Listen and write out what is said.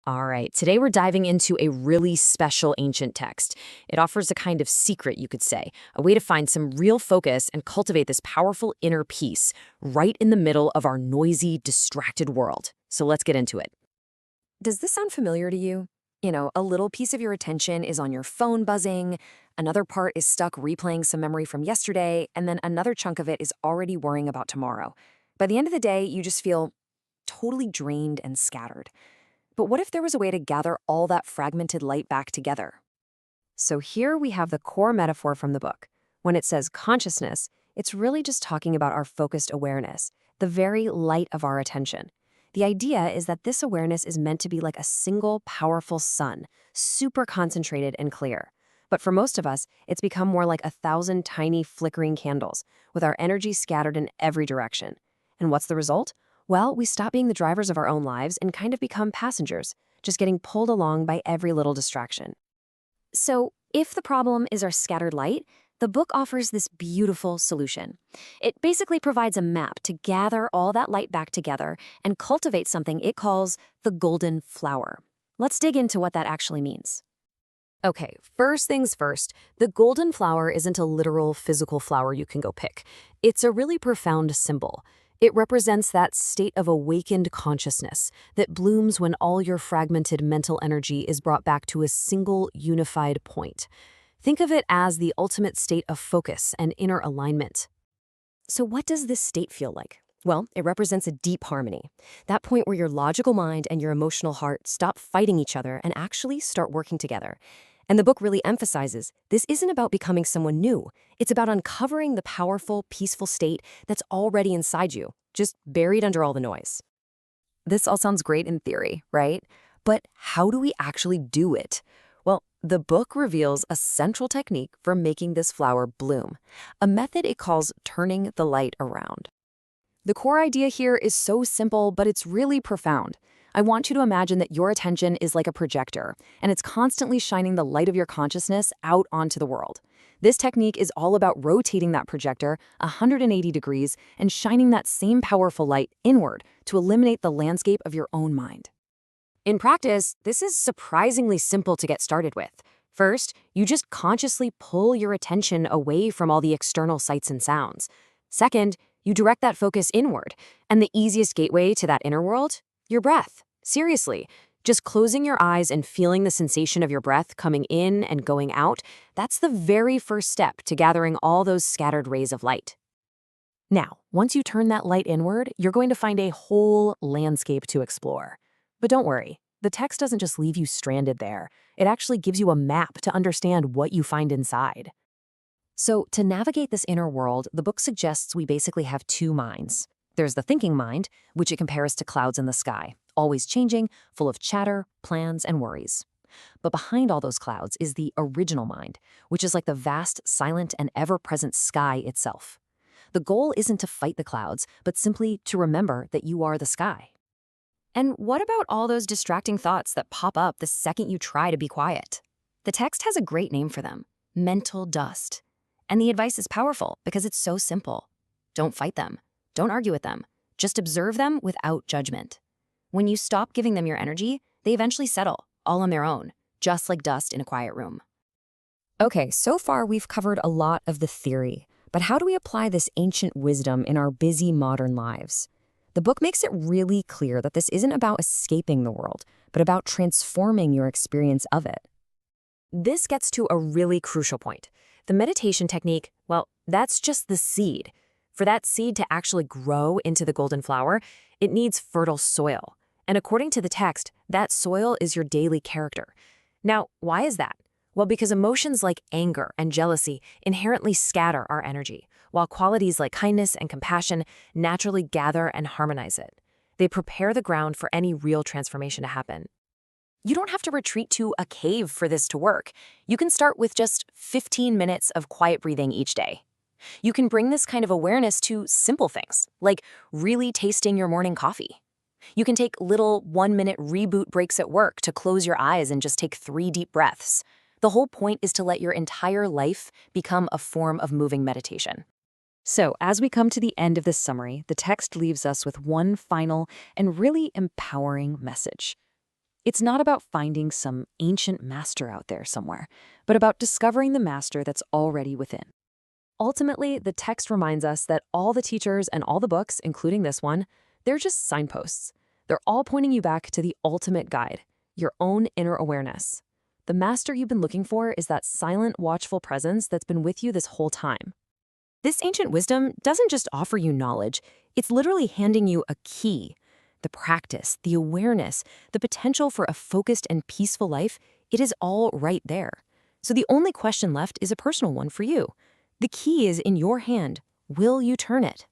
All right, today we're diving into a really special ancient text. It offers a kind of secret, you could say, a way to find some real focus and cultivate this powerful inner peace right in the middle of our noisy, distracted world. So let's get into it. Does this sound familiar to you? A little piece of your attention is on your phone buzzing, another part is stuck replaying some memory from yesterday, and then another chunk of it is already worrying about tomorrow. By the end of the day, you just feel totally drained and scattered. But what if there was a way to gather all that fragmented light back together? So here we have the core metaphor from the book. When it says consciousness, it's really just talking about our focused awareness, the very light of our attention. The idea is that this awareness is meant to be like a single, powerful sun, super concentrated and clear. But for most of us, it's become more like 1,000 tiny flickering candles, with our energy scattered in every direction. And what's the result? Well, we stop being the drivers of our own lives and kind of become passengers, just getting pulled along by every little distraction. So, if the problem is our scattered light, the book offers this beautiful solution. It basically provides a map to gather all that light back together and cultivate something it calls the golden flower. Let's dig into what that actually means. Okay, first things first, the golden flower isn't a literal physical flower you can go pick. It's a really profound symbol. It represents that state of awakened consciousness that blooms when all your fragmented mental energy is brought back to a single unified point. Think of it as the ultimate state of focus and inner alignment. So what does this state feel like? Well, it represents a deep harmony. That point where your logical mind and your emotional heart stop fighting each other and actually start working together. And the book really emphasizes this isn't about becoming someone new. It's about uncovering the powerful, peaceful state that's already inside you, just buried under all the noise. This all sounds great in theory, right? But how do we actually do it? Well, the book reveals a central technique for making this flower bloom, a method it calls turning the light around. The core idea here is so simple, but it's really profound. I want you to imagine that your attention is like a projector, and it's constantly shining the light of your consciousness out onto the world. This technique is all about rotating that projector 180 degrees and shining that same powerful light inward to eliminate the landscape of your own mind. In practice, this is surprisingly simple to get started with. First, you just consciously pull your attention away from all the external sights and sounds. Second, you direct that focus inward, and the easiest gateway to that inner world? Your breath. Seriously, just closing your eyes and feeling the sensation of your breath coming in and going out, that's the very first step to gathering all those scattered rays of light. Now, once you turn that light inward, you're going to find a whole landscape to explore. But don't worry, the text doesn't just leave you stranded there. It actually gives you a map to understand what you find inside. So, to navigate this inner world, the book suggests we basically have two minds. There's the thinking mind, which it compares to clouds in the sky, always changing, full of chatter, plans, and worries. But behind all those clouds is the original mind, which is like the vast, silent, and ever-present sky itself. The goal isn't to fight the clouds, but simply to remember that you are the sky. And what about all those distracting thoughts that pop up the second you try to be quiet? The text has a great name for them: mental dust. And the advice is powerful because it's so simple. Don't fight them. Don't argue with them. Just observe them without judgment. When you stop giving them your energy, they eventually settle, all on their own, just like dust in a quiet room. Okay, so far we've covered a lot of the theory, but how do we apply this ancient wisdom in our busy modern lives? The book makes it really clear that this isn't about escaping the world, but about transforming your experience of it. This gets to a really crucial point. The meditation technique, well, that's just the seed. For that seed to actually grow into the golden flower, it needs fertile soil. And according to the text, that soil is your daily character. Now, why is that? Well, because emotions like anger and jealousy inherently scatter our energy, while qualities like kindness and compassion naturally gather and harmonize it. They prepare the ground for any real transformation to happen. You don't have to retreat to a cave for this to work. You can start with just 15 minutes of quiet breathing each day. You can bring this kind of awareness to simple things, like really tasting your morning coffee. You can take little 1-minute reboot breaks at work to close your eyes and just take 3 deep breaths. The whole point is to let your entire life become a form of moving meditation. So, as we come to the end of this summary, the text leaves us with one final and really empowering message. It's not about finding some ancient master out there somewhere, but about discovering the master that's already within. Ultimately, the text reminds us that all the teachers and all the books, including this one, they're just signposts. They're all pointing you back to the ultimate guide, your own inner awareness. The master you've been looking for is that silent, watchful presence that's been with you this whole time. This ancient wisdom doesn't just offer you knowledge, it's literally handing you a key. The practice, the awareness, the potential for a focused and peaceful life, it is all right there. So the only question left is a personal one for you. The key is in your hand. Will you turn it?